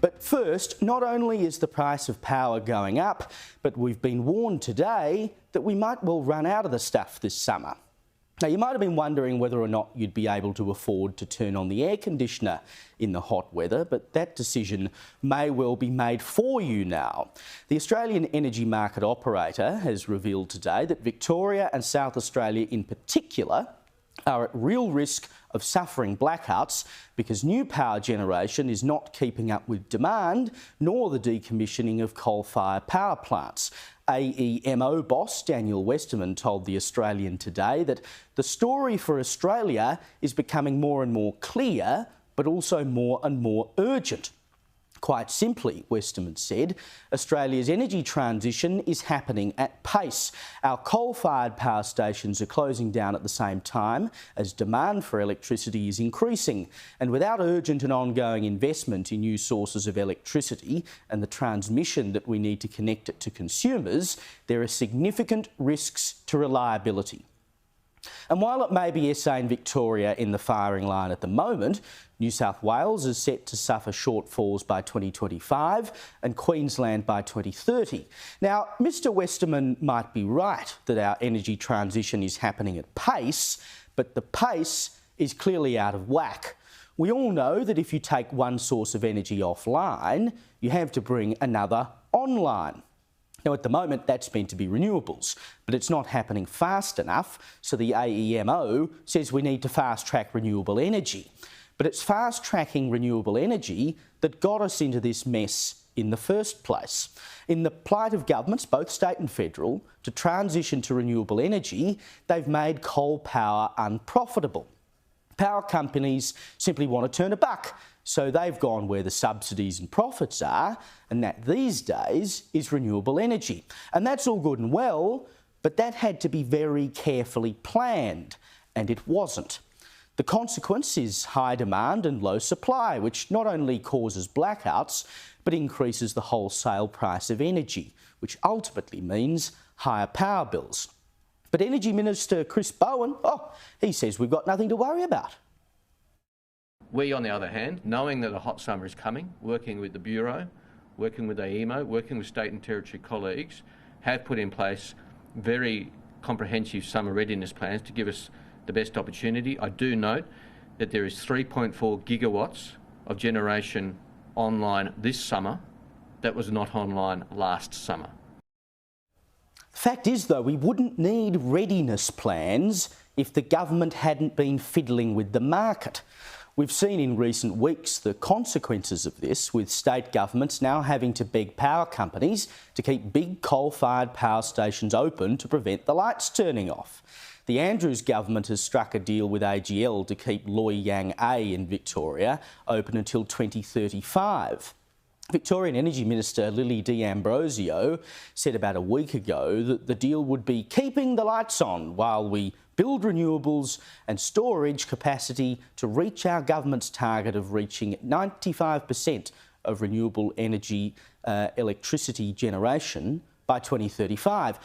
But first, not only is the price of power going up, but we've been warned today that we might well run out of the stuff this summer. Now, you might have been wondering whether or not you'd be able to afford to turn on the air conditioner in the hot weather, but that decision may well be made for you now. The Australian Energy Market Operator has revealed today that Victoria and South Australia in particular are at real risk of suffering blackouts because new power generation is not keeping up with demand, nor the decommissioning of coal-fired power plants. AEMO boss Daniel Westerman told The Australian today that the story for Australia is becoming more and more clear, but also more and more urgent. Quite simply, Westerman said, Australia's energy transition is happening at pace. Our coal-fired power stations are closing down at the same time as demand for electricity is increasing. And without urgent and ongoing investment in new sources of electricity and the transmission that we need to connect it to consumers, there are significant risks to reliability. And while it may be SA and Victoria in the firing line at the moment, New South Wales is set to suffer shortfalls by 2025 and Queensland by 2030. Now, Mr Westerman might be right that our energy transition is happening at pace, but the pace is clearly out of whack. We all know that if you take one source of energy offline, you have to bring another online. Now, at the moment, that's meant to be renewables, but it's not happening fast enough, so the AEMO says we need to fast-track renewable energy. But it's fast-tracking renewable energy that got us into this mess in the first place. In the plight of governments, both state and federal, to transition to renewable energy, they've made coal power unprofitable. Power companies simply want to turn a buck, so they've gone where the subsidies and profits are, and that these days is renewable energy. And that's all good and well, but that had to be very carefully planned, and it wasn't. The consequence is high demand and low supply, which not only causes blackouts, but increases the wholesale price of energy, which ultimately means higher power bills. But Energy Minister Chris Bowen, he says we've got nothing to worry about. We, on the other hand, knowing that a hot summer is coming, working with the Bureau, working with AEMO, working with state and territory colleagues, have put in place very comprehensive summer readiness plans to give us the best opportunity. I do note that there is 3.4 gigawatts of generation online this summer that was not online last summer. The fact is, though, we wouldn't need readiness plans if the government hadn't been fiddling with the market. We've seen in recent weeks the consequences of this, with state governments now having to beg power companies to keep big coal-fired power stations open to prevent the lights turning off. The Andrews government has struck a deal with AGL to keep Loy Yang A in Victoria open until 2035. Victorian Energy Minister Lily D'Ambrosio said about a week ago that the deal would be keeping the lights on while we build renewables and storage capacity to reach our government's target of reaching 95% of renewable energy electricity generation by 2035.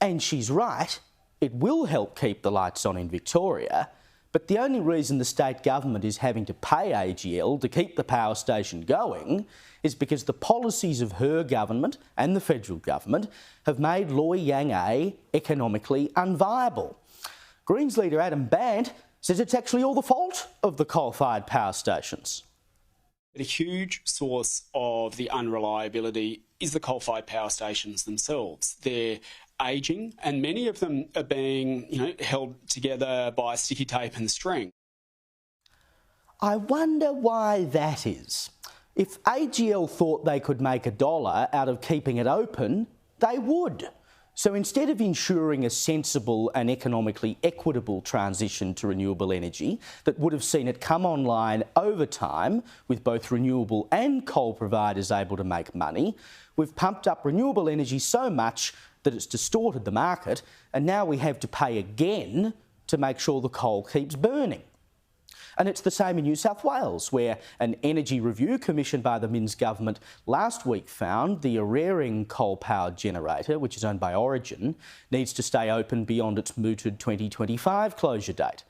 And she's right, it will help keep the lights on in Victoria, but the only reason the state government is having to pay AGL to keep the power station going is because the policies of her government and the federal government have made Loy Yang A economically unviable. Greens leader Adam Bandt says it's actually all the fault of the coal-fired power stations. A huge source of the unreliability is the coal-fired power stations themselves. They're ageing, and many of them are being, held together by sticky tape and string. I wonder why that is. If AGL thought they could make $1 out of keeping it open, they would. So instead of ensuring a sensible and economically equitable transition to renewable energy that would have seen it come online over time, with both renewable and coal providers able to make money, we've pumped up renewable energy so much that it's distorted the market, and now we have to pay again to make sure the coal keeps burning. And it's the same in New South Wales, where an energy review commissioned by the Minns government last week found the Araring coal-powered generator, which is owned by Origin, needs to stay open beyond its mooted 2025 closure date.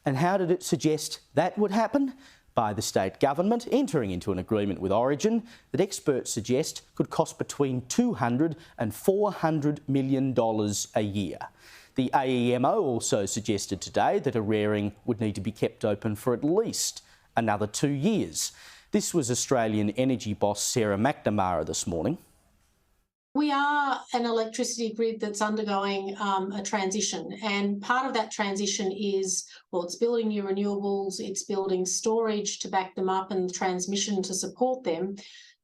And how did it suggest that would happen? by the state government entering into an agreement with Origin that experts suggest could cost between $200 and $400 million a year. The AEMO also suggested today that Eraring would need to be kept open for at least another 2 years. This was Australian energy boss Sarah McNamara this morning. We are an electricity grid that's undergoing a transition, and part of that transition is, well, it's building new renewables, it's building storage to back them up and transmission to support them,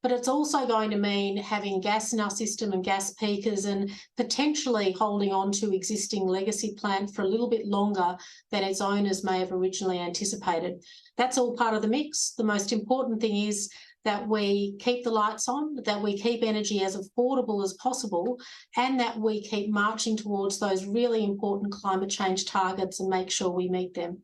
but it's also going to mean having gas in our system and gas peakers and potentially holding on to existing legacy plant for a little bit longer than its owners may have originally anticipated. That's all part of the mix. The most important thing is that we keep the lights on, that we keep energy as affordable as possible, and that we keep marching towards those really important climate change targets and make sure we meet them.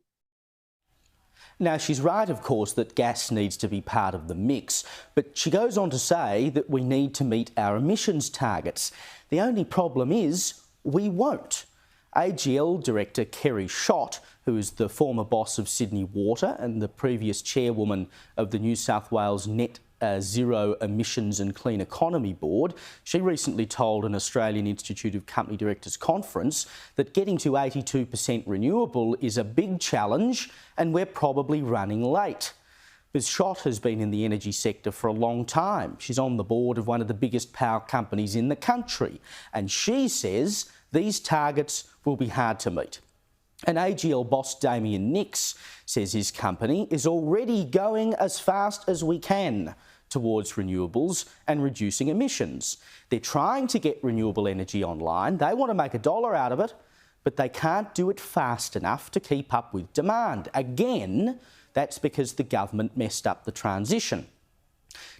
Now, she's right, of course, that gas needs to be part of the mix, but she goes on to say that we need to meet our emissions targets. The only problem is we won't. AGL Director Kerry Schott, who is the former boss of Sydney Water and the previous chairwoman of the New South Wales Net Zero Emissions and Clean Economy Board, she recently told an Australian Institute of Company Directors conference that getting to 82% renewable is a big challenge and we're probably running late. Ms Schott has been in the energy sector for a long time. She's on the board of one of the biggest power companies in the country, and she says these targets will be hard to meet. And AGL boss Damien Nicks says his company is already going as fast as we can towards renewables and reducing emissions. They're trying to get renewable energy online. They want to make $1 out of it, but they can't do it fast enough to keep up with demand. Again, that's because the government messed up the transition.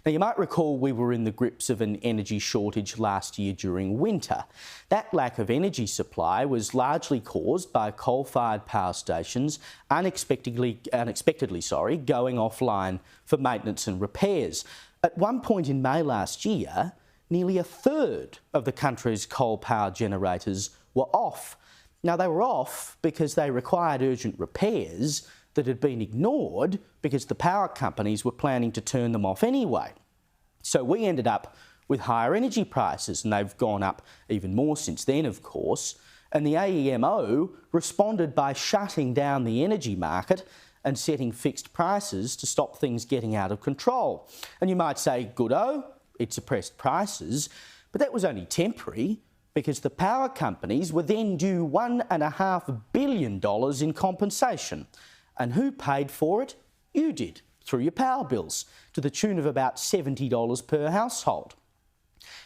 Now, you might recall we were in the grips of an energy shortage last year during winter. That lack of energy supply was largely caused by coal-fired power stations unexpectedly going offline for maintenance and repairs. At one point in May last year, nearly a third of the country's coal power generators were off. Now, they were off because they required urgent repairs that had been ignored because the power companies were planning to turn them off anyway. So we ended up with higher energy prices, and they've gone up even more since then, of course. And the AEMO responded by shutting down the energy market and setting fixed prices to stop things getting out of control. And you might say, good-o, it suppressed prices, but that was only temporary because the power companies were then due $1.5 billion in compensation. And who paid for it? You did, through your power bills, to the tune of about $70 per household.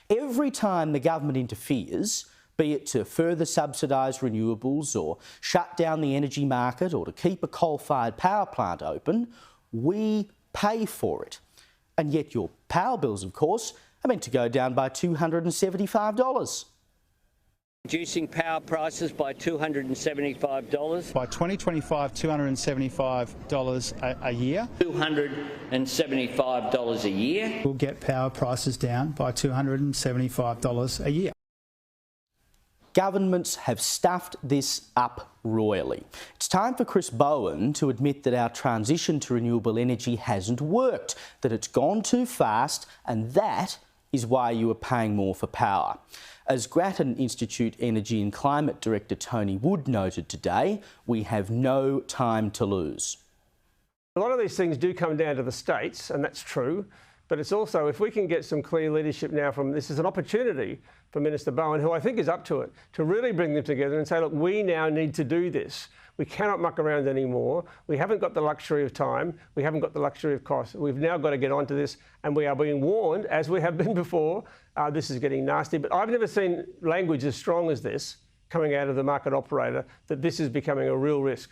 Every time the government interferes, be it to further subsidise renewables or shut down the energy market or to keep a coal-fired power plant open, we pay for it. And yet your power bills, of course, are meant to go down by $275. Reducing power prices by $275. By 2025, $275 a year. $275 a year. We'll get power prices down by $275 a year. Governments have stuffed this up royally. It's time for Chris Bowen to admit that our transition to renewable energy hasn't worked, that it's gone too fast, and that is why you are paying more for power. As Grattan Institute Energy and Climate Director Tony Wood noted today, we have no time to lose. A lot of these things do come down to the states, and that's true, but it's also, if we can get some clear leadership now from, this is an opportunity for Minister Bowen, who I think is up to it, to really bring them together and say, look, we now need to do this. We cannot muck around anymore. We haven't got the luxury of time. We haven't got the luxury of cost. We've now got to get onto this, and we are being warned, as we have been before, this is getting nasty. But I've never seen language as strong as this coming out of the market operator, that this is becoming a real risk.